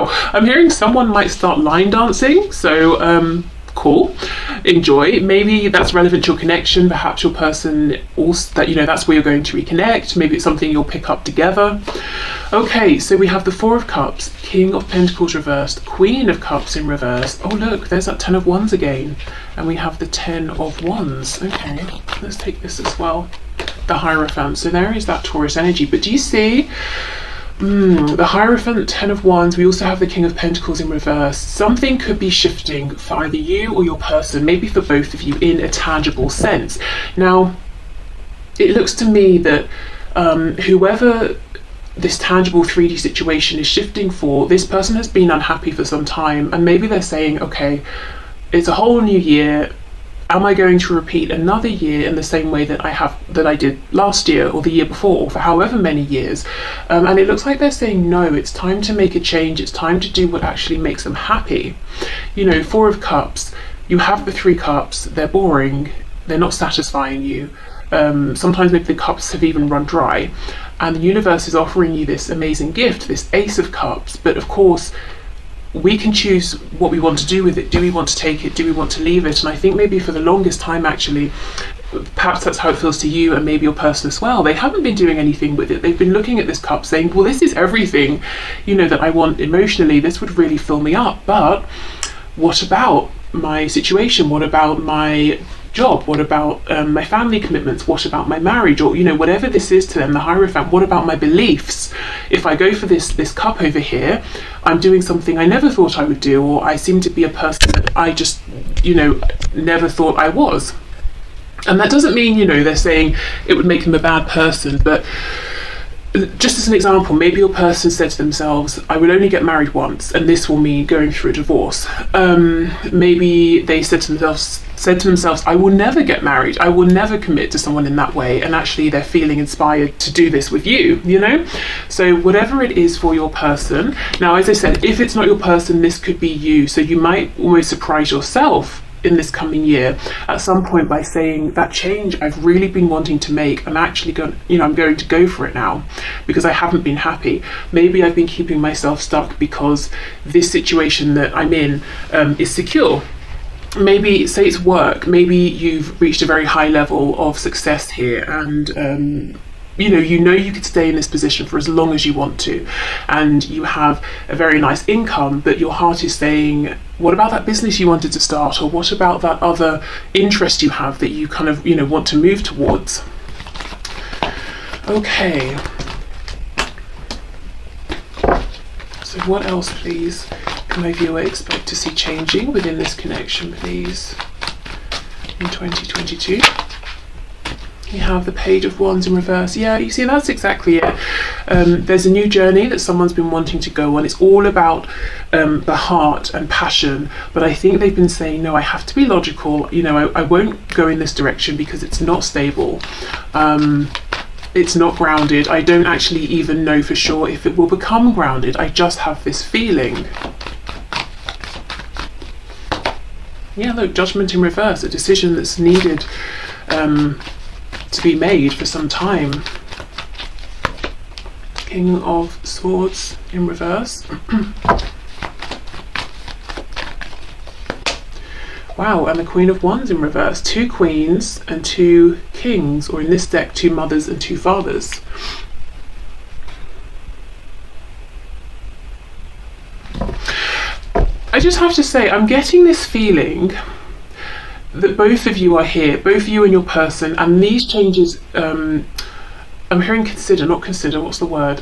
Wow, I'm hearing someone might start line dancing, so cool, enjoy. Maybe that's relevant to your connection, perhaps your person also, that, you know, that's where you're going to reconnect. Maybe it's something you'll pick up together. Okay, so we have the Four of Cups, King of Pentacles reversed, Queen of Cups in reverse. Oh look, there's that Ten of Wands again, and we have the Ten of Wands. Okay, let's take this as well, the Hierophant. So there is that Taurus energy, but do you see the Hierophant, Ten of Wands? We also have the King of Pentacles in reverse. Something could be shifting for either you or your person, maybe for both of you, in a tangible sense. Now, it looks to me that whoever this tangible 3D situation is shifting for, this person has been unhappy for some time, and maybe they're saying, okay, it's a whole new year. Am I going to repeat another year in the same way that I did last year or the year before, or for however many years? And it looks like they're saying no, it's time to make a change. It's time to do what actually makes them happy. You know, Four of Cups, you have the Three Cups, they're boring, they're not satisfying you. Sometimes maybe the cups have even run dry, and the universe is offering you this amazing gift, this Ace of Cups. But of course, we can choose what we want to do with it. Do we want to take it? Do we want to leave it? And I think maybe for the longest time, actually, perhaps that's how it feels to you and maybe your person as well. They haven't been doing anything with it. They've been looking at this cup saying, well, this is everything, you know, that I want emotionally. This would really fill me up. But what about my situation? What about my job? What about my family commitments? What about my marriage? Or, you know, whatever this is to them, the Hierophant, what about my beliefs? If I go for this cup over here, I'm doing something I never thought I would do, or I seem to be a person that I just, you know, never thought I was. And that doesn't mean, you know, they're saying it would make them a bad person, but just as an example, maybe your person said to themselves, I will only get married once, and this will mean going through a divorce. Maybe they said to themselves, I will never get married, I will never commit to someone in that way, and actually they're feeling inspired to do this with you, you know? So whatever it is for your person. Now, as I said, if it's not your person, this could be you, so you might almost surprise yourself in this coming year at some point by saying, that change I've really been wanting to make, I'm actually going, you know, I'm going to go for it now because I haven't been happy. Maybe I've been keeping myself stuck because this situation that I'm in is secure. Maybe, say it's work, maybe you've reached a very high level of success here, and you know you could stay in this position for as long as you want to, and you have a very nice income, but your heart is saying, what about that business you wanted to start, or what about that other interest you have that you kind of, you know, want to move towards? Okay, so what else, please, can my viewer expect to see changing within this connection, please, in 2022? You have the Page of Wands in reverse. Yeah, you see, that's exactly it. There's a new journey that someone's been wanting to go on. It's all about the heart and passion, but I think they've been saying, no, I have to be logical. You know, I won't go in this direction because it's not stable. It's not grounded. I don't actually even know for sure if it will become grounded. I just have this feeling. Yeah, look, Judgment in reverse, a decision that's needed to be made for some time. King of Swords in reverse. Wow, and the Queen of Wands in reverse. Two queens and two kings, or in this deck, two mothers and two fathers. I just have to say, I'm getting this feeling that both of you are here, both you and your person, and these changes, I'm hearing what's the word?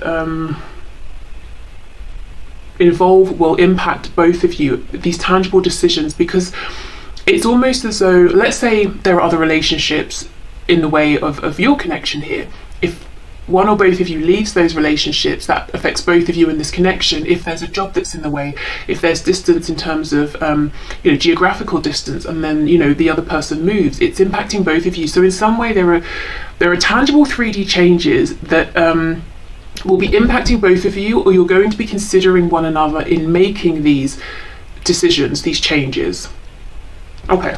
Involve, will impact both of you, these tangible decisions, because it's almost as though, let's say there are other relationships in the way of your connection here. If one or both of you leaves those relationships, that affects both of you in this connection. If there's a job that's in the way, if there's distance in terms of you know, geographical distance, and then, you know, the other person moves, it's impacting both of you. So in some way there are tangible 3D changes that will be impacting both of you, or you're going to be considering one another in making these decisions, these changes. Okay.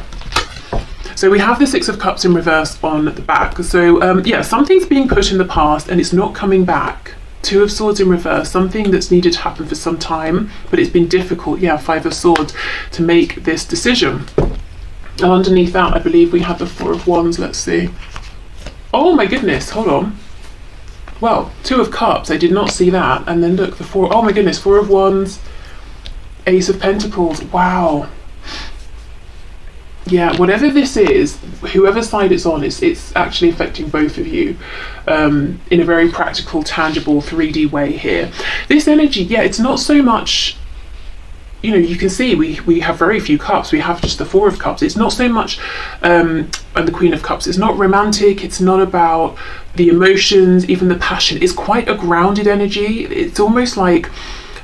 So we have the Six of Cups in reverse on the back. So yeah, something's being put in the past and it's not coming back. Two of Swords in reverse, something that's needed to happen for some time, but it's been difficult, yeah, Five of Swords, to make this decision. And underneath that, I believe we have the Four of Wands. Let's see. Oh my goodness, hold on. Well, Two of Cups, I did not see that. And then look, the Four, oh my goodness, Four of Wands, Ace of Pentacles, wow. Yeah, whatever this is, whoever side it's on, it's actually affecting both of you in a very practical, tangible, 3D way here. This energy, yeah, it's not so much, you know, you can see we have very few cups. We have just the Four of Cups. It's not so much, and the Queen of Cups. It's not romantic. It's not about the emotions, even the passion. It's quite a grounded energy. It's almost like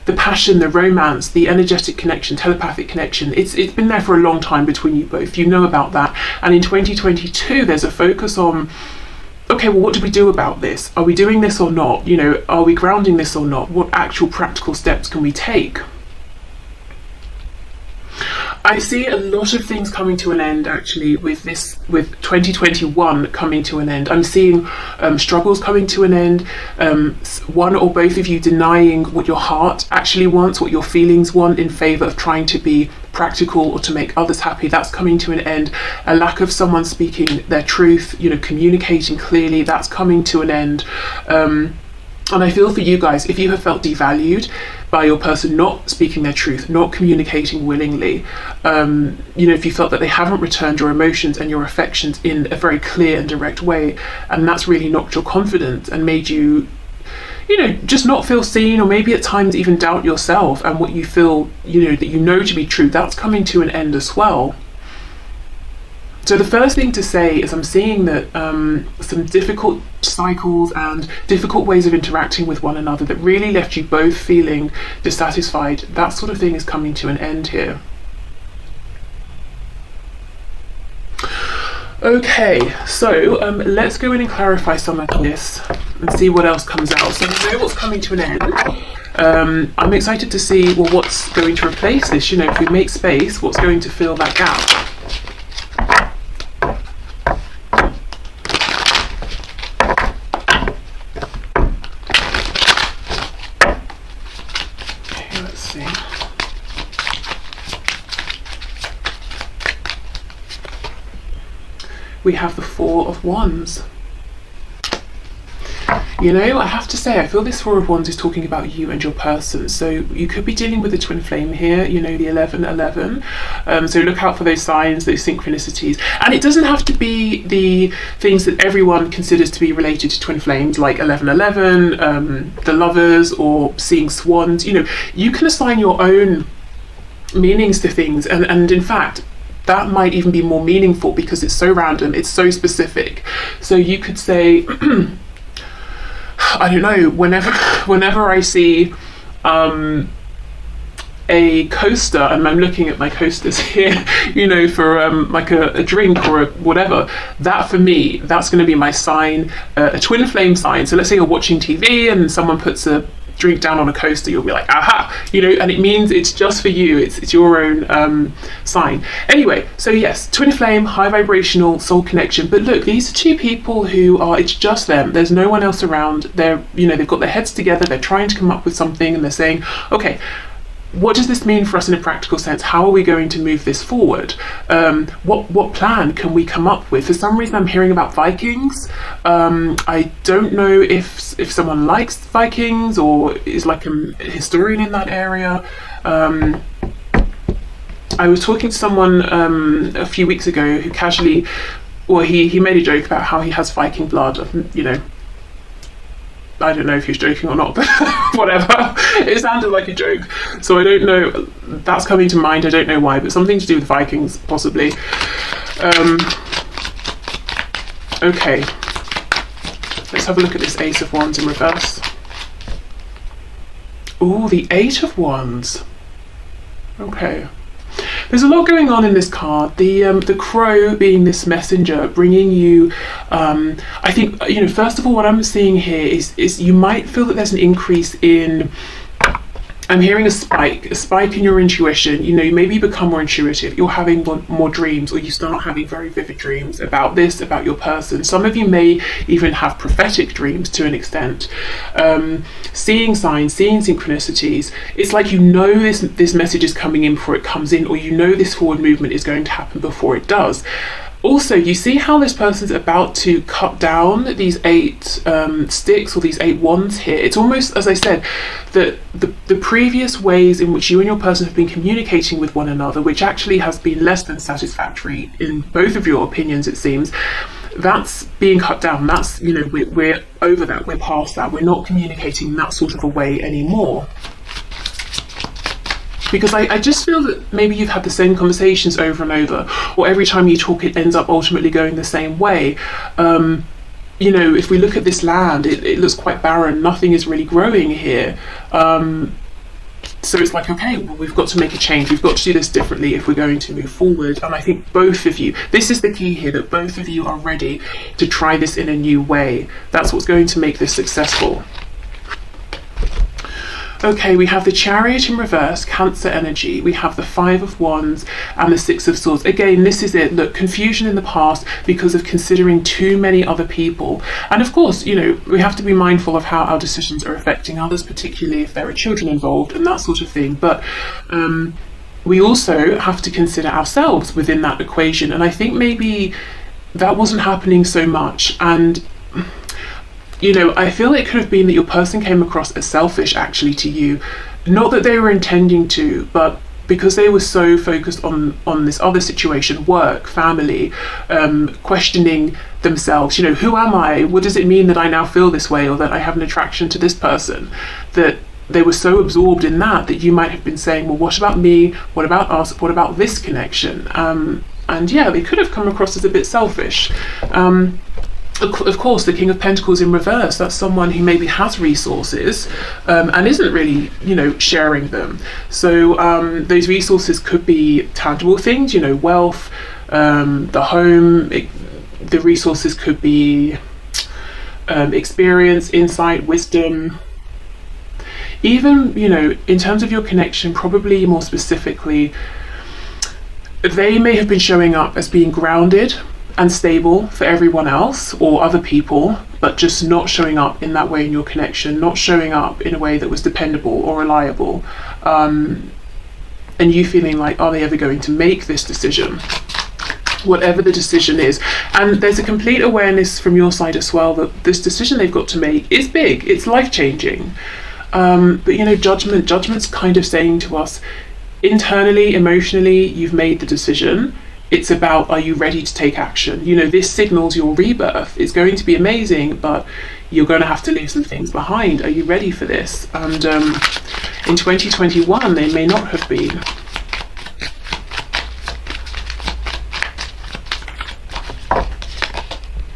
the passion, the romance, the energetic connection, telepathic connection, it's been there for a long time between you both. You know about that. And in 2022, there's a focus on, okay, well, what do we do about this? Are we doing this or not? You know, are we grounding this or not? What actual practical steps can we take? I see a lot of things coming to an end actually with 2021 coming to an end. I'm seeing struggles coming to an end, one or both of you denying what your heart actually wants, what your feelings want, in favor of trying to be practical or to make others happy. That's coming to an end. A lack of someone speaking their truth, you know, communicating clearly, that's coming to an end. And I feel for you guys, if you have felt devalued by your person not speaking their truth, not communicating willingly, you know, if you felt that they haven't returned your emotions and your affections in a very clear and direct way, and that's really knocked your confidence and made you, you know, just not feel seen, or maybe at times even doubt yourself and what you feel, you know, that you know to be true, that's coming to an end as well. So the first thing to say is I'm seeing that some difficult cycles and difficult ways of interacting with one another that really left you both feeling dissatisfied, that sort of thing is coming to an end here. Okay, so let's go in and clarify some of this and see what else comes out. So we know what's coming to an end. I'm excited to see, well, what's going to replace this. You know, if we make space, what's going to fill that gap? We have the Four of Wands. You know, I have to say, I feel this Four of Wands is talking about you and your person. So you could be dealing with a twin flame here, you know, the 11-11. So look out for those signs, those synchronicities. And it doesn't have to be the things that everyone considers to be related to twin flames, like 11-11, the lovers, or seeing swans. You know, you can assign your own meanings to things. And in fact, that might even be more meaningful because it's so random, it's so specific. So you could say, I don't know, whenever I see a coaster, and I'm looking at my coasters here, you know, for like a drink or whatever, that for me, that's going to be my sign, a twin flame sign. So let's say you're watching TV and someone puts a drink down on a coaster, you'll be like, aha, you know, and it means it's just for you, it's your own sign. Anyway, so yes, twin flame, high vibrational, soul connection. But look, these are two people who are, it's just them, there's no one else around. They're, you know, they've got their heads together, they're trying to come up with something, and they're saying, okay, what does this mean for us in a practical sense? How are we going to move this forward? What plan can we come up with? For some reason, I'm hearing about Vikings. I don't know if someone likes Vikings or is like a historian in that area. I was talking to someone a few weeks ago who casually, well, he made a joke about how he has Viking blood, you know. I don't know if he's joking or not, but whatever. It sounded like a joke. So I don't know, that's coming to mind, I don't know why, but something to do with Vikings, possibly. Okay. Let's have a look at this Ace of Wands in reverse. Ooh, the Eight of Wands. Okay. There's a lot going on in this card. The crow being this messenger, bringing you, I think, you know, first of all, what I'm seeing here is you might feel that there's an increase in I'm hearing a spike in your intuition. You know, maybe you become more intuitive, you're having more dreams, or you start having very vivid dreams about this, about your person. Some of you may even have prophetic dreams to an extent, seeing signs, seeing synchronicities. It's like, you know, this message is coming in before it comes in, or you know this forward movement is going to happen before it does. Also, you see how this person's about to cut down these 8 sticks, or these 8 wands here. It's almost, as I said, that the previous ways in which you and your person have been communicating with one another, which actually has been less than satisfactory in both of your opinions, it seems, that's being cut down. That's, you know, we're over that, we're past that, we're not communicating in that sort of a way anymore. Because I just feel that maybe you've had the same conversations over and over, or every time you talk it ends up ultimately going the same way. You know, if we look at this land, it looks quite barren, nothing is really growing here. So it's like, okay, well, we've got to make a change, we've got to do this differently if we're going to move forward. And I think both of you, this is the key here, that both of you are ready to try this in a new way. That's what's going to make this successful. Okay, we have the Chariot in reverse, Cancer energy. We have the 5 of Wands and the 6 of Swords. Again, this is it. Look, confusion in the past because of considering too many other people. And of course, you know, we have to be mindful of how our decisions are affecting others, particularly if there are children involved and that sort of thing. But we also have to consider ourselves within that equation. And I think maybe that wasn't happening so much. And you know, I feel it could have been that your person came across as selfish actually to you. Not that they were intending to, but because they were so focused on this other situation, work, family, questioning themselves, you know, who am I? What does it mean that I now feel this way, or that I have an attraction to this person? That they were so absorbed in that you might have been saying, well, what about me? What about us? What about this connection? And yeah, they could have come across as a bit selfish. Of course, the King of Pentacles in reverse, that's someone who maybe has resources and isn't really, you know, sharing them. So those resources could be tangible things, you know, wealth, the home, the resources could be experience, insight, wisdom. Even, you know, in terms of your connection, probably more specifically, they may have been showing up as being grounded and stable for everyone else or other people, but just not showing up in that way in your connection, not showing up in a way that was dependable or reliable, and you feeling like, are they ever going to make this decision, whatever the decision is? And there's a complete awareness from your side as well that this decision they've got to make is big, it's life-changing, but you know, judgment's kind of saying to us internally, emotionally, you've made the decision. It's about, are you ready to take action? You know, this signals your rebirth. It's going to be amazing, but you're going to have to leave some things behind. Are you ready for this? And in 2021, they may not have been.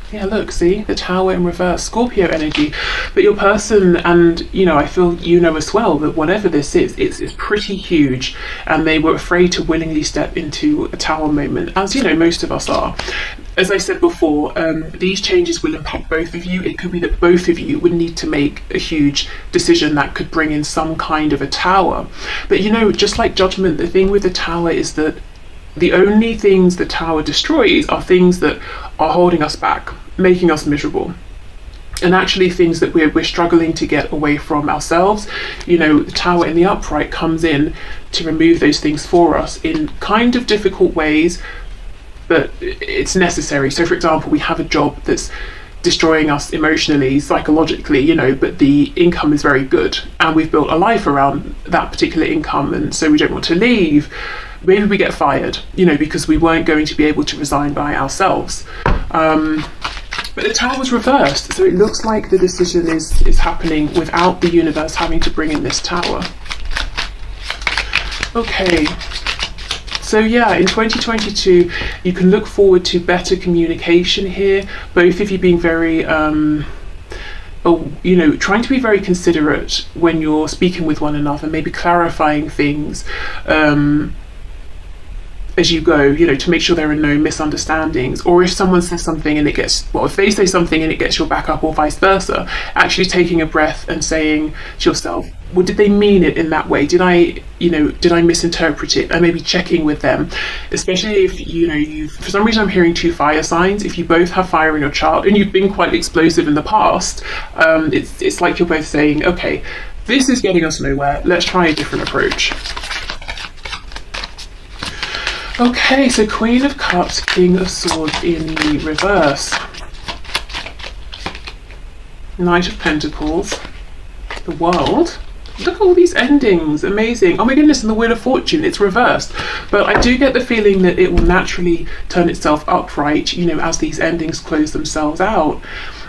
Yeah, look, see, the Tower in reverse, Scorpio energy. But your person, and you know, I feel you know as well that whatever this is, it's pretty huge, and they were afraid to willingly step into a Tower moment, as you know, most of us are. As I said before, these changes will impact both of you. It could be that both of you would need to make a huge decision that could bring in some kind of a Tower. But you know, just like judgment, the thing with the Tower is that the only things the Tower destroys are things that are holding us back, making us miserable, and actually things that we're struggling to get away from ourselves. You know, the Tower in the upright comes in to remove those things for us in kind of difficult ways, but it's necessary. So for example, we have a job that's destroying us emotionally, psychologically, you know, but the income is very good and we've built a life around that particular income, and so we don't want to leave. Maybe we get fired, you know, because we weren't going to be able to resign by ourselves. But the Tower was reversed, so it looks like the decision is happening without the universe having to bring in this Tower. Okay, so yeah, in 2022, you can look forward to better communication here, both of you being very, you know, trying to be very considerate when you're speaking with one another, maybe clarifying things, as you go, you know, to make sure there are no misunderstandings. Or if someone says something and it gets, well, if they say something and it gets your back up, or vice versa, actually taking a breath and saying to yourself, well, did they mean it in that way? Did I, you know, did I misinterpret it? And maybe checking with them, especially if, you know, you, for some reason I'm hearing 2 fire signs. If you both have fire in your chart and you've been quite explosive in the past, it's like you're both saying, okay, this is getting us nowhere, let's try a different approach. Okay, so Queen of Cups, King of Swords in the reverse. Knight of Pentacles, the World. Look at all these endings, amazing. Oh my goodness, and the Wheel of Fortune, it's reversed. But I do get the feeling that it will naturally turn itself upright, you know, as these endings close themselves out.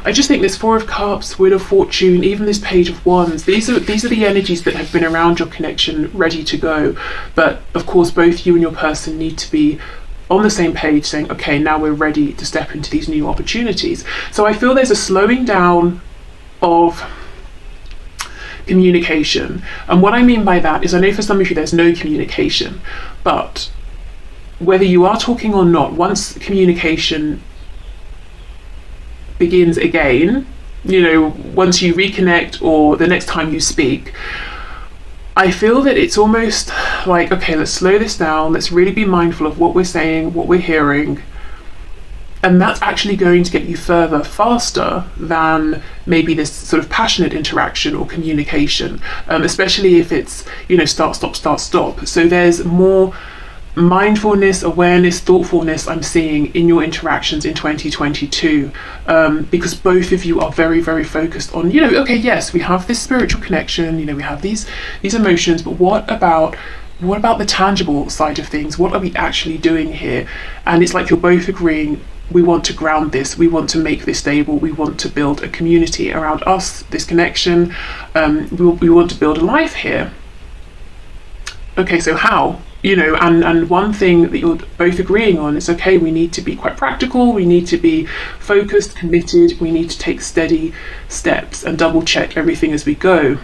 I just think this 4 of Cups, Wheel of Fortune, even this Page of Wands, these are the energies that have been around your connection, ready to go. But of course, both you and your person need to be on the same page, saying, okay, now we're ready to step into these new opportunities. So I feel there's a slowing down of communication. And what I mean by that is, I know for some of you there's no communication, but whether you are talking or not, once communication begins again, you know, once you reconnect or the next time you speak, I feel that it's almost like, okay, let's slow this down, let's really be mindful of what we're saying, what we're hearing, and that's actually going to get you further faster than maybe this sort of passionate interaction or communication, especially if it's, you know, start, stop, start, stop. So there's more mindfulness, awareness, thoughtfulness I'm seeing in your interactions in 2022, because both of you are very, very focused on, you know, okay, yes, we have this spiritual connection, you know, we have these emotions, but what about the tangible side of things? What are we actually doing here? And it's like you're both agreeing, we want to ground this, we want to make this stable, we want to build a community around us, this connection, we want to build a life here. Okay, so how? You know, and one thing that you're both agreeing on is, okay, we need to be quite practical, we need to be focused, committed, we need to take steady steps and double check everything as we go.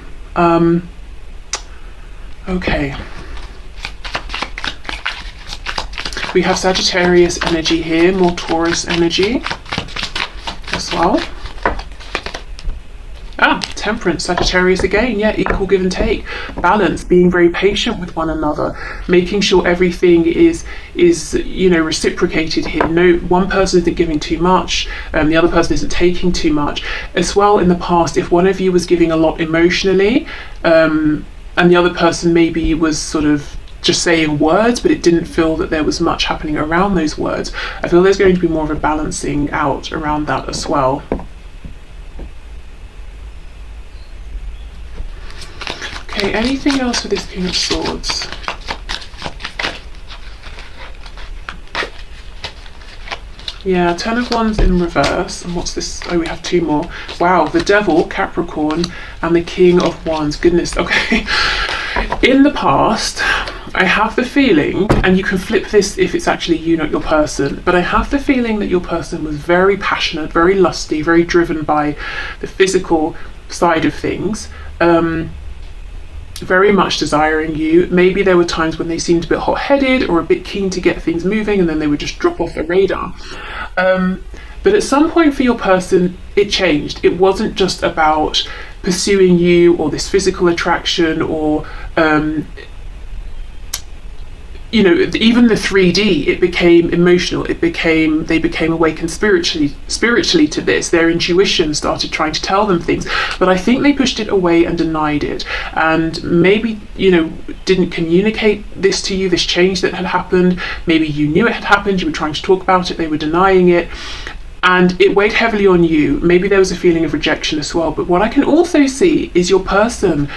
Okay. We have Sagittarius energy here, more Taurus energy as well. Temperance, Sagittarius again, yeah, equal give and take, balance, being very patient with one another, making sure everything is you know, reciprocated here. No, one person isn't giving too much, the other person isn't taking too much. As well, in the past, if one of you was giving a lot emotionally, and the other person maybe was sort of just saying words, but it didn't feel that there was much happening around those words, I feel there's going to be more of a balancing out around that as well. Okay, anything else with this King of Swords? Yeah, 10 of Wands in reverse. And what's this? Oh, we have 2 more. Wow, the Devil, Capricorn, and the King of Wands. Goodness, okay. In the past, I have the feeling, and you can flip this if it's actually you, not your person, but I have the feeling that your person was very passionate, very lusty, very driven by the physical side of things. Very much desiring you. Maybe there were times when they seemed a bit hot-headed or a bit keen to get things moving, and then they would just drop off the radar. But at some point for your person, it changed. It wasn't just about pursuing you or this physical attraction or you know, even the 3D, it became emotional. They became awakened spiritually to this. Their intuition started trying to tell them things, but I think they pushed it away and denied it, and maybe, you know, didn't communicate this to you, this change that had happened. Maybe you knew it had happened, you were trying to talk about it, they were denying it, and it weighed heavily on you. Maybe there was a feeling of rejection as well. But what I can also see is your person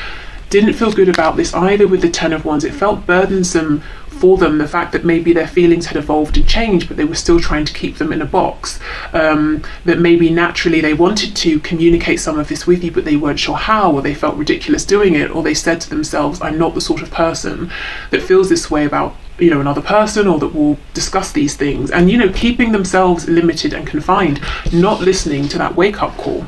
didn't feel good about this either with the 10 of Wands. It felt burdensome for them, the fact that maybe their feelings had evolved and changed, but they were still trying to keep them in a box. That maybe naturally they wanted to communicate some of this with you, but they weren't sure how, or they felt ridiculous doing it, or they said to themselves, I'm not the sort of person that feels this way about, you know, another person, or that will discuss these things, and, you know, keeping themselves limited and confined, not listening to that wake-up call.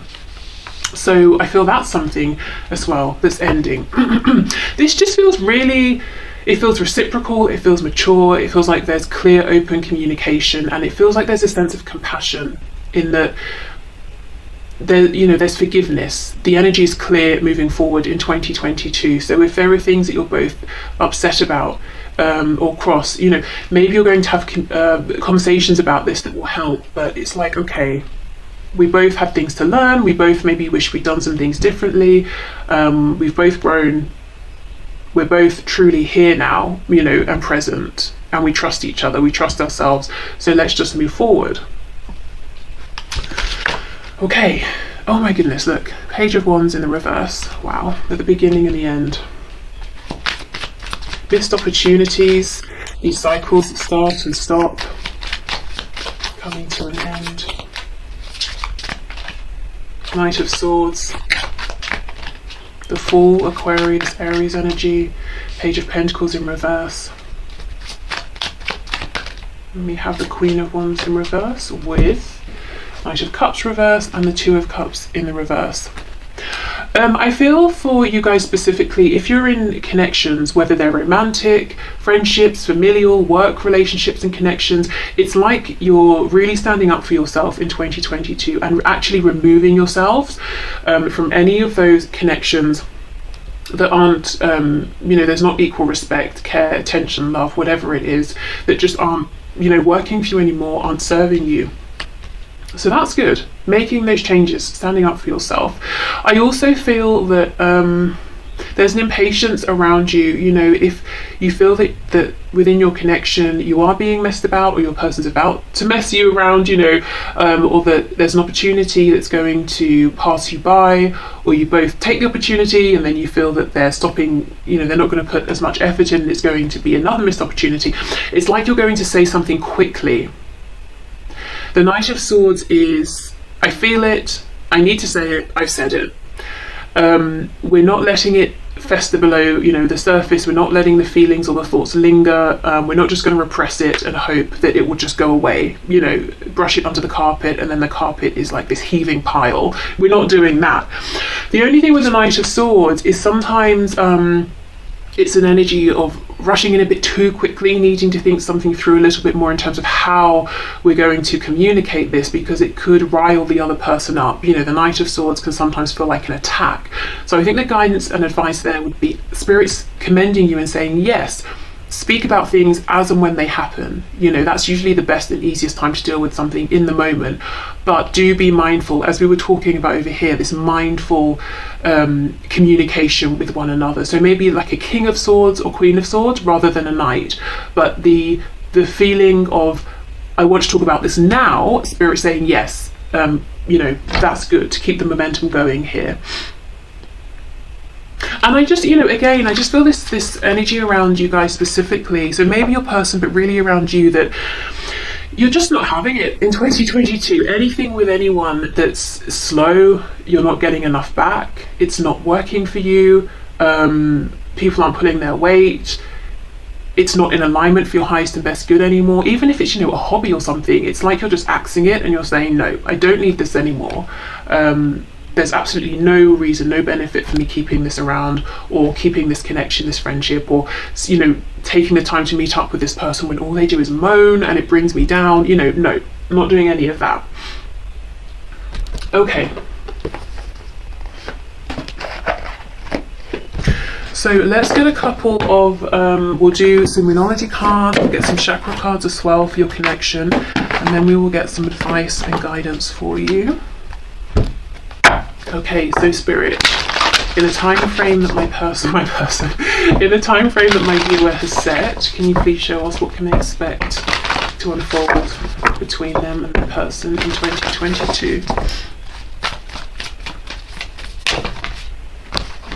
So I feel that's something as well that's ending. This just feels really, it feels reciprocal, it feels mature, it feels like there's clear, open communication, and it feels like there's a sense of compassion in that there, you know, there's forgiveness. The energy is clear moving forward in 2022. So if there are things that you're both upset about, or cross, you know, maybe you're going to have conversations about this that will help, but it's like, okay, we both had things to learn, we both maybe wish we'd done some things differently, we've both grown, we're both truly here now, you know, and present, and we trust each other, we trust ourselves, so let's just move forward. Okay, oh my goodness, look, Page of Wands in the reverse. Wow, at the beginning and the end. Missed opportunities, these cycles that start and stop, coming to an end. Knight of Swords, the Fool, Aquarius, Aries energy, Page of Pentacles in reverse. And we have the Queen of Wands in reverse with Knight of Cups reverse and the Two of Cups in the reverse. I feel for you guys specifically, if you're in connections, whether they're romantic, friendships, familial, work relationships and connections, it's like you're really standing up for yourself in 2022 and actually removing yourselves from any of those connections that aren't, you know, there's not equal respect, care, attention, love, whatever it is, that just aren't, you know, working for you anymore, aren't serving you. So that's good, making those changes, standing up for yourself. I also feel that there's an impatience around you, you know, if you feel that within your connection you are being messed about, or your person's about to mess you around, you know, or that there's an opportunity that's going to pass you by, or you both take the opportunity and then you feel that they're stopping, you know, they're not going to put as much effort in and it's going to be another missed opportunity. It's like you're going to say something quickly. The Knight of Swords is, I feel it, I need to say it, I've said it. We're not letting it fester below, you know, the surface. We're not letting the feelings or the thoughts linger. We're not just going to repress it and hope that it will just go away, you know, brush it under the carpet, and then the carpet is like this heaving pile. We're not doing that. The only thing with the Knight of Swords is sometimes it's an energy of rushing in a bit too quickly, needing to think something through a little bit more in terms of how we're going to communicate this, because it could rile the other person up. You know, the Knight of Swords can sometimes feel like an attack. So I think the guidance and advice there would be spirits commending you and saying, yes, speak about things as and when they happen. You know, that's usually the best and easiest time to deal with something in the moment. But do be mindful, as we were talking about over here, this mindful communication with one another. So maybe like a King of Swords or Queen of Swords rather than a Knight. But the feeling of, I want to talk about this now, Spirit saying yes, you know, that's good to keep the momentum going here. And I just, you know, again, I just feel this energy around you guys specifically. So maybe your person, but really around you, that you're just not having it in 2022. Anything with anyone that's slow, you're not getting enough back. It's not working for you. People aren't pulling their weight. It's not in alignment for your highest and best good anymore. Even if it's, you know, a hobby or something, it's like you're just axing it and you're saying, no, I don't need this anymore. There's absolutely no reason, no benefit for me keeping this around, or keeping this connection, this friendship, or, you know, taking the time to meet up with this person when all they do is moan and it brings me down. You know, no, I'm not doing any of that. Okay. So let's get a couple of, we'll do some Moonology cards, we'll get some chakra cards as well for your connection, and then we will get some advice and guidance for you. Okay, so Spirit, in a time frame that in a time frame that my viewer has set, can you please show us what can they expect to unfold between them and the person in 2022?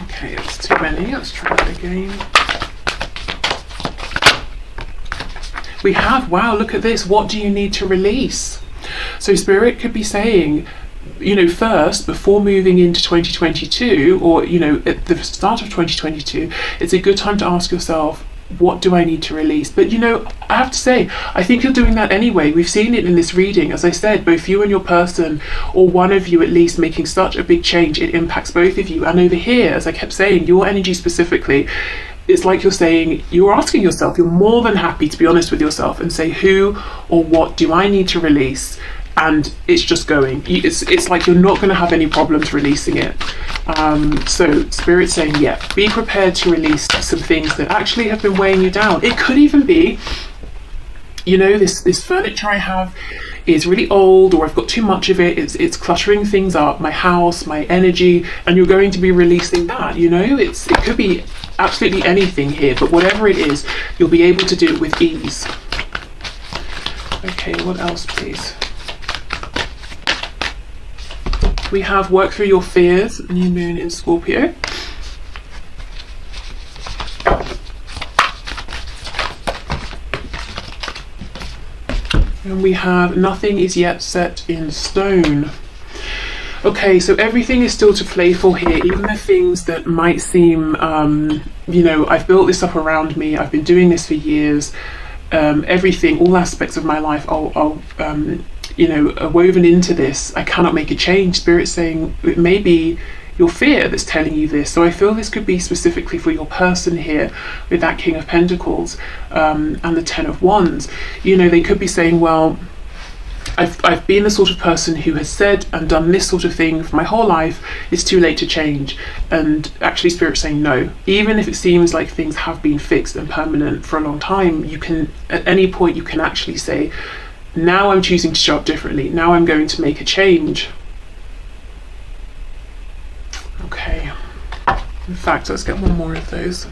Okay, it's too many. Let's try that again. We have, wow, look at this. What do you need to release? So Spirit could be saying, you know, first, before moving into 2022, or, you know, at the start of 2022, it's a good time to ask yourself, what do I need to release? But, you know, I have to say, I think you're doing that anyway. We've seen it in this reading. As I said, both you and your person, or one of you at least, making such a big change, it impacts both of you. And over here, as I kept saying, your energy specifically, it's like you're saying, you're asking yourself, you're more than happy to be honest with yourself and say, who or what do I need to release? And it's just going. It's like you're not going to have any problems releasing it. So Spirit's saying, yeah, be prepared to release some things that actually have been weighing you down. It could even be, you know, this furniture I have is really old, or I've got too much of it, it's cluttering things up, my house, my energy, and you're going to be releasing that, you know. It could be absolutely anything here, but whatever it is, you'll be able to do it with ease. Okay, what else, please? We have work through your fears, new moon in Scorpio. And we have nothing is yet set in stone. Okay, so everything is still to play for here, even the things that might seem, you know, I've built this up around me, I've been doing this for years, everything, all aspects of my life you know, are woven into this. I cannot make a change. Spirit's saying it may be your fear that's telling you this. So I feel this could be specifically for your person here with that King of Pentacles and the Ten of Wands. You know, they could be saying, well, I've been the sort of person who has said and done this sort of thing for my whole life. It's too late to change. And actually Spirit's saying no. Even if it seems like things have been fixed and permanent for a long time, you can, at any point, you can actually say, now I'm choosing to show up differently. Now I'm going to make a change. Okay. In fact, let's get one more of those.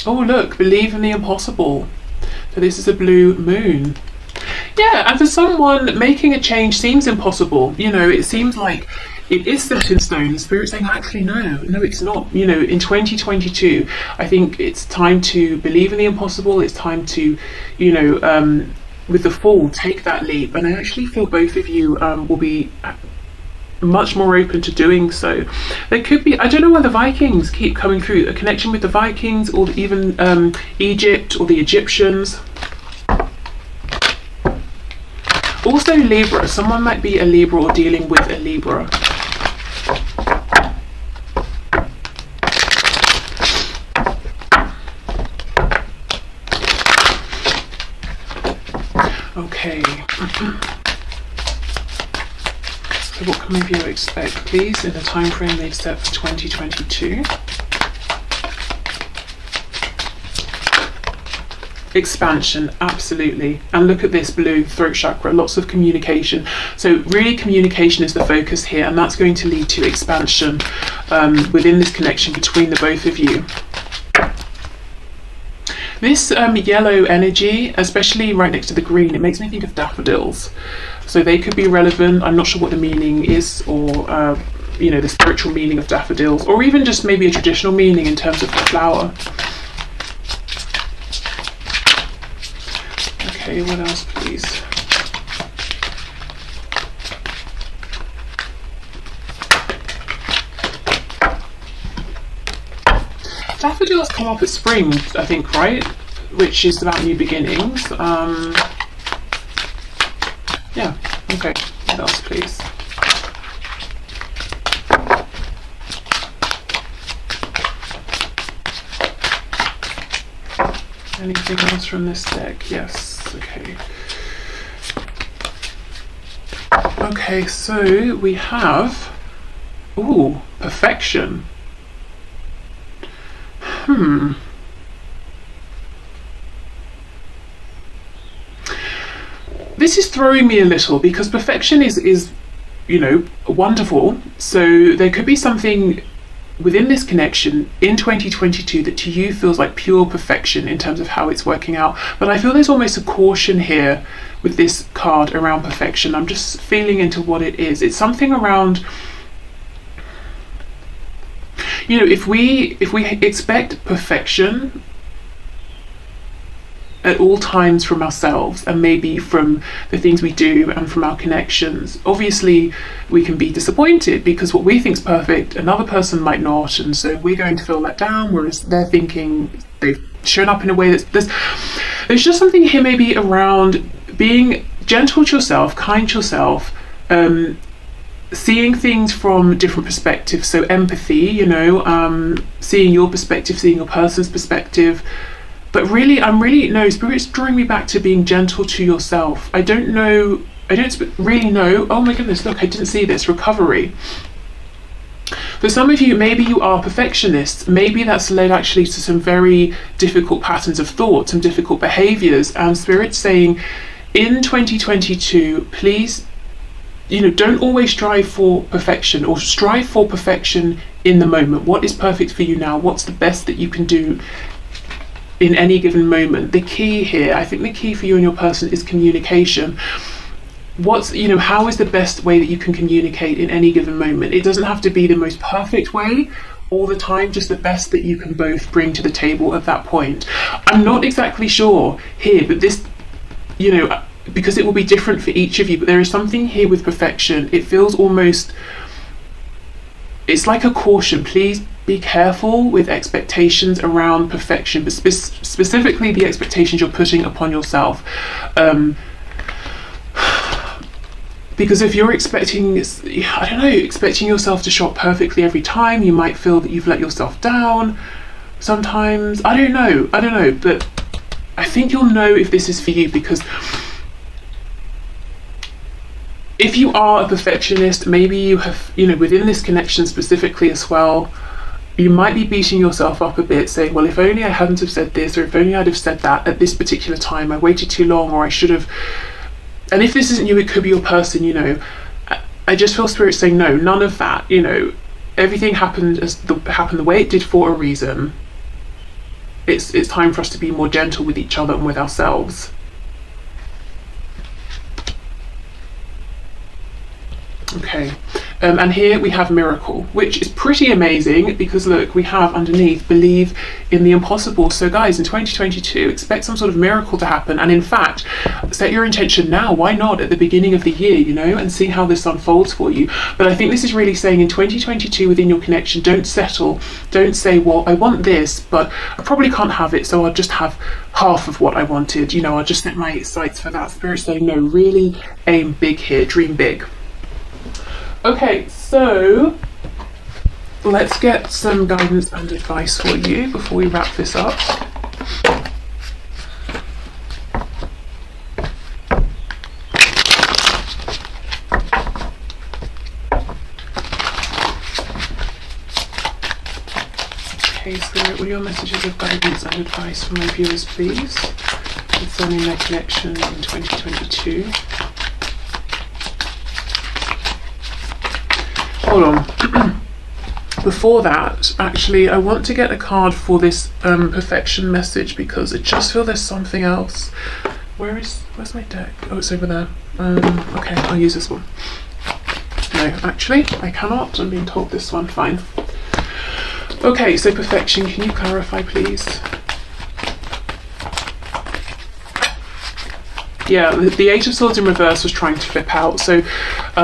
Oh look, believe in the impossible. So this is a blue moon. Yeah, and for someone, making a change seems impossible. You know, it seems like it is set in stone. The Spirit's saying, actually, no, it's not. You know, in 2022, I think it's time to believe in the impossible. It's time to, you know, with the Fool, take that leap. And I actually feel both of you will be much more open to doing so. There could be, I don't know why the Vikings keep coming through, a connection with the Vikings, or even Egypt or the Egyptians. Also Libra, someone might be a Libra or dealing with a Libra. Okay. So what can maybe you expect, please, in the time frame they've set for 2022? Expansion, absolutely. And look at this blue throat chakra, lots of communication. So really communication is the focus here, and that's going to lead to expansion within this connection between the both of you. This yellow energy, especially right next to the green, it makes me think of daffodils. So they could be relevant. I'm not sure what the meaning is, or you know, the spiritual meaning of daffodils, or even just maybe a traditional meaning in terms of the flower. Okay, what else, please? Daffodils come up at spring, I think, right? Which is about new beginnings. Yeah, okay. What else, please? Anything else from this deck? Yes, okay. Okay, so we have, ooh, perfection. This is throwing me a little, because perfection is, you know, wonderful. So there could be something within this connection in 2022 that to you feels like pure perfection in terms of how it's working out. But I feel there's almost a caution here with this card around perfection. I'm just feeling into what it is. It's something around, you know, if we expect perfection at all times from ourselves, and maybe from the things we do and from our connections, obviously we can be disappointed, because what we think is perfect another person might not, and so we're going to feel let down, whereas they're thinking they've shown up in a way that's There's just something here maybe around being gentle to yourself, kind to yourself, seeing things from different perspectives. So empathy, you know, seeing your perspective, seeing your person's perspective. But really, no, Spirit's drawing me back to being gentle to yourself. I don't really know. Oh my goodness, look, I didn't see this. Recovery. For some of you, maybe you are perfectionists. Maybe that's led actually to some very difficult patterns of thought, some difficult behaviors. And Spirit's saying, in 2022, please, you know, don't always strive for perfection, or strive for perfection in the moment. What is perfect for you now? What's the best that you can do in any given moment? The key here, I think the key for you and your person is communication. How is the best way that you can communicate in any given moment? It doesn't have to be the most perfect way all the time, just the best that you can both bring to the table at that point. I'm not exactly sure here, but this, you know, because it will be different for each of you, but there is something here with perfection. It feels almost, it's like a caution. Please be careful with expectations around perfection, but specifically the expectations you're putting upon yourself. Because if you're expecting yourself to show up perfectly every time, you might feel that you've let yourself down sometimes. I don't know, but I think you'll know if this is for you, because if you are a perfectionist, maybe you have, you know, within this connection specifically as well, you might be beating yourself up a bit, saying, well, if only I hadn't have said this, or if only I'd have said that at this particular time, I waited too long, or I should have. And if this isn't you, it could be your person, you know. I just feel Spirit saying, no, none of that, you know. Everything happened the way it did for a reason. It's time for us to be more gentle with each other and with ourselves. Okay, and here we have miracle, which is pretty amazing, because look, we have underneath believe in the impossible. So guys, in 2022, expect some sort of miracle to happen, and in fact, set your intention now. Why not at the beginning of the year, you know, and see how this unfolds for you. But I think this is really saying in 2022 within your connection, don't settle. Don't say, well, I want this, but I probably can't have it, so I'll just have half of what I wanted, you know, I'll just set my sights for that. Spirit saying, no, really aim big here, dream big. Okay, so let's get some guidance and advice for you before we wrap this up. Okay, Spirit, what are your messages of guidance and advice for my viewers, please, concerning their connection in 2022? Hold on. Before that, actually, I want to get a card for this perfection message, because I just feel there's something else. Where's my deck? Oh, it's over there. Okay, I'll use this one. No, actually, I cannot. I'm being told this one. Fine. Okay, so perfection. Can you clarify, please? Yeah, the Eight of Swords in reverse was trying to flip out. So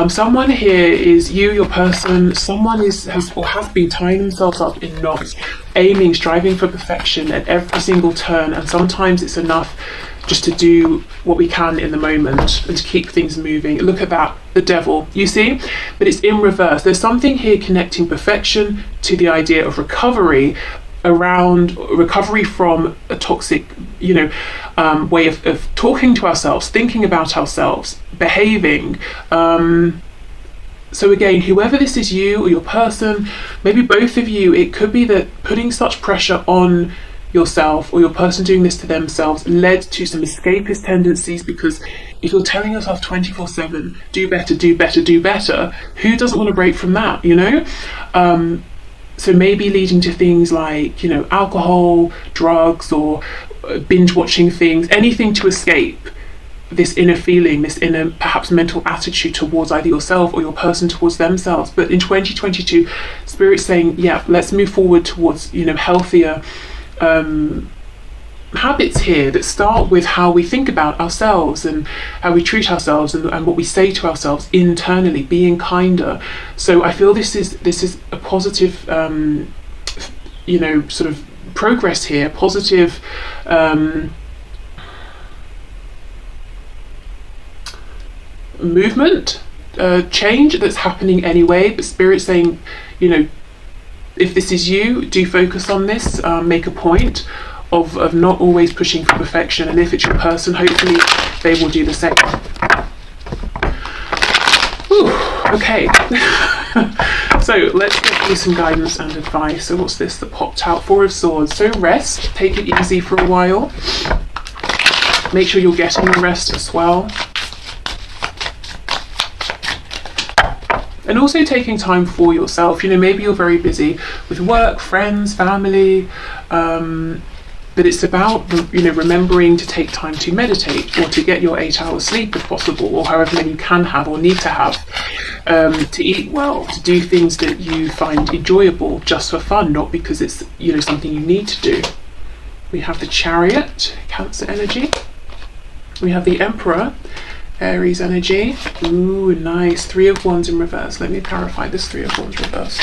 someone here is you, your person. Someone has been tying themselves up in knots, aiming, striving for perfection at every single turn. And sometimes it's enough just to do what we can in the moment and to keep things moving. Look at that, the devil, you see? But it's in reverse. There's something here connecting perfection to the idea of recovery, around recovery from a toxic, you know, way of talking to ourselves, thinking about ourselves, behaving. So again, whoever this is, you or your person, maybe both of you, it could be that putting such pressure on yourself or your person doing this to themselves led to some escapist tendencies, because if you're telling yourself 24/7, do better, do better, do better, who doesn't want to break from that, you know? So maybe leading to things like, you know, alcohol, drugs, or binge watching things, anything to escape this inner feeling, this inner perhaps mental attitude towards either yourself or your person towards themselves. But in 2022, Spirit's saying, yeah, let's move forward towards, you know, healthier habits here that start with how we think about ourselves and how we treat ourselves and what we say to ourselves internally, being kinder. So I feel this is a positive, you know, sort of progress here, positive movement, change that's happening anyway, but Spirit's saying, you know, if this is you, do focus on this, make a point of not always pushing for perfection, and if it's your person, hopefully they will do the same. Ooh, okay. So let's get you some guidance and advice. So what's this that popped out? Four of Swords. So rest, take it easy for a while. Make sure you're getting the rest as well. And also taking time for yourself. You know, maybe you're very busy with work, friends, family, but it's about, you know, remembering to take time to meditate, or to get your 8 hours sleep if possible, or however many you can have or need to have, to eat well, to do things that you find enjoyable just for fun, not because it's, you know, something you need to do. We have the Chariot, Cancer energy. We have the Emperor, Aries energy. Ooh, nice. Three of Wands in reverse. Let me clarify this Three of Wands reverse.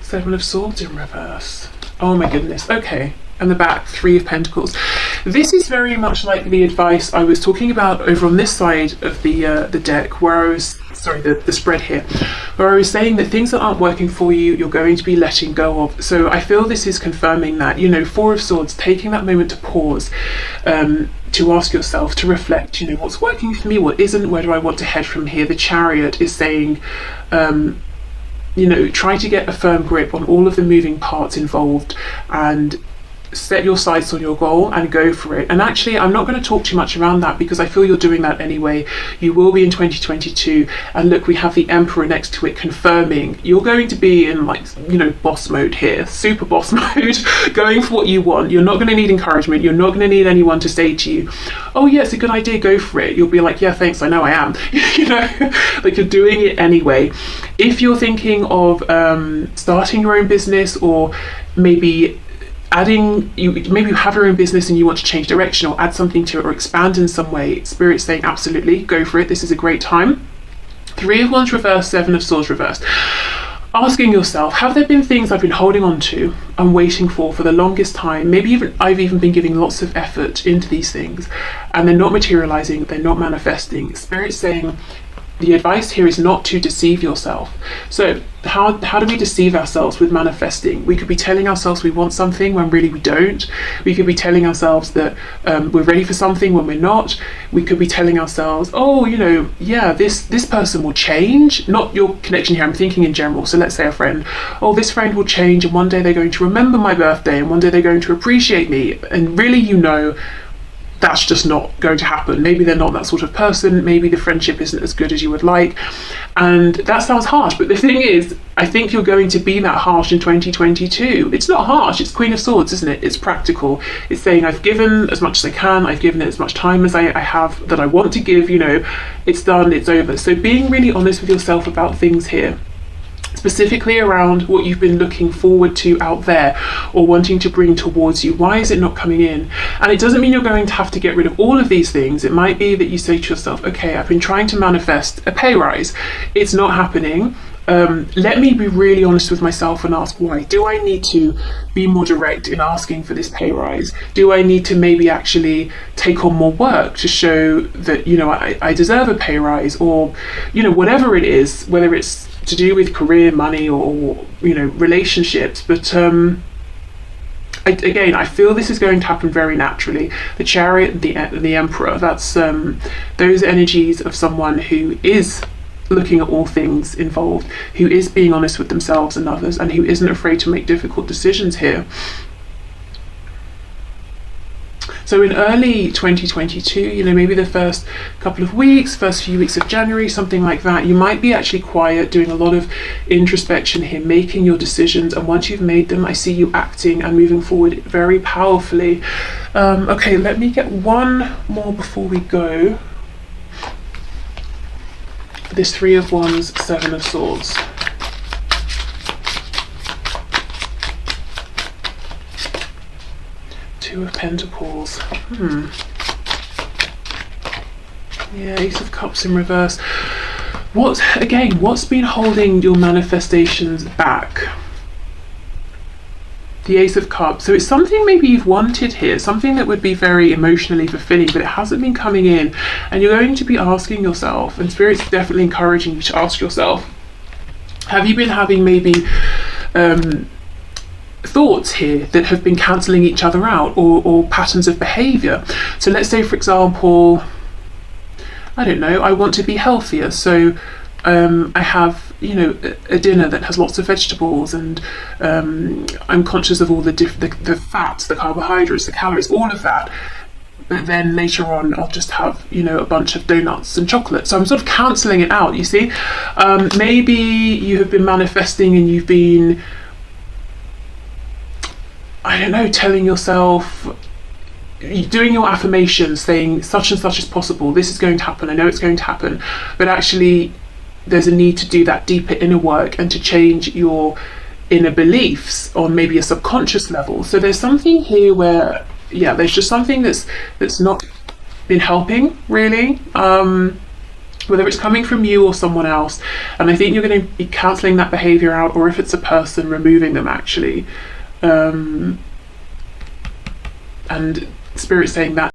Seven of Swords in reverse. Oh my goodness. Okay. And the back, Three of Pentacles. This is very much like the advice I was talking about over on this side of the deck, where I was, sorry, the spread here, where I was saying that things that aren't working for you, you're going to be letting go of. So I feel this is confirming that, you know, Four of Swords, taking that moment to pause, to ask yourself, to reflect, you know, what's working for me, what isn't, where do I want to head from here? The Chariot is saying, you know, try to get a firm grip on all of the moving parts involved and set your sights on your goal and go for it. And actually, I'm not going to talk too much around that because I feel you're doing that anyway. You will be in 2022. And look, we have the Emperor next to it confirming you're going to be in, like, you know, boss mode here, super boss mode, going for what you want. You're not going to need encouragement. You're not going to need anyone to say to you, oh yeah, it's a good idea, go for it. You'll be like, yeah, thanks, I know I am. You know, like, you're doing it anyway. If you're thinking of starting your own business, or maybe maybe you have your own business and you want to change direction or add something to it or expand in some way, Spirit's saying absolutely, go for it. This is a great time. Three of Wands reversed, Seven of Swords reversed. Asking yourself, have there been things I've been holding on to and waiting for the longest time? Maybe I've even been giving lots of effort into these things and they're not materializing, they're not manifesting. Spirit's saying the advice here is not to deceive yourself. So how do we deceive ourselves with manifesting? We could be telling ourselves we want something when really we don't. We could be telling ourselves that we're ready for something when we're not. We could be telling ourselves, oh, you know, yeah, this person will change. Not your connection here, I'm thinking in general. So let's say a friend. Oh, this friend will change and one day they're going to remember my birthday and one day they're going to appreciate me. And really, you know, that's just not going to happen. Maybe they're not that sort of person. Maybe the friendship isn't as good as you would like. And that sounds harsh, but the thing is, I think you're going to be that harsh in 2022. It's not harsh, it's Queen of Swords, isn't it? It's practical. It's saying I've given as much as I can, I've given it as much time as I have that I want to give, you know, it's done, it's over. So being really honest with yourself about things here, specifically around what you've been looking forward to out there or wanting to bring towards you. Why is it not coming in? And it doesn't mean you're going to have to get rid of all of these things. It might be that you say to yourself, okay, I've been trying to manifest a pay rise. It's not happening. Let me be really honest with myself and ask why. Do I need to be more direct in asking for this pay rise? Do I need to maybe actually take on more work to show that, you know, I deserve a pay rise? Or, you know, whatever it is, whether it's to do with career, money, or you know, relationships. But again, I feel this is going to happen very naturally. The Chariot, the Emperor, that's those energies of someone who is looking at all things involved, who is being honest with themselves and others, and who isn't afraid to make difficult decisions here. So in early 2022, you know, maybe the first couple of weeks, first few weeks of January, something like that, you might be actually quiet, doing a lot of introspection here, making your decisions. And once you've made them, I see you acting and moving forward very powerfully. Okay, let me get one more before we go. This Three of Wands, Seven of Swords. Two of Pentacles. Yeah, Ace of Cups in reverse. What's been holding your manifestations back? The Ace of Cups. So it's something maybe you've wanted here, something that would be very emotionally fulfilling, but it hasn't been coming in. And you're going to be asking yourself, and Spirit's definitely encouraging you to ask yourself, have you been having maybe thoughts here that have been cancelling each other out, or patterns of behaviour? So let's say, for example, I don't know, I want to be healthier, so I have, you know, a dinner that has lots of vegetables, and I'm conscious of all the fats, the carbohydrates, the calories, all of that. But then later on, I'll just have, you know, a bunch of donuts and chocolate. So I'm sort of cancelling it out, you see. Maybe you have been manifesting and you've been, I don't know, telling yourself, doing your affirmations, saying such and such is possible, this is going to happen, I know it's going to happen, but actually there's a need to do that deeper inner work and to change your inner beliefs on maybe a subconscious level. So there's something here where, yeah, there's just something that's not been helping really, whether it's coming from you or someone else. And I think you're going to be cancelling that behaviour out, or if it's a person, removing them actually. And Spirit's saying that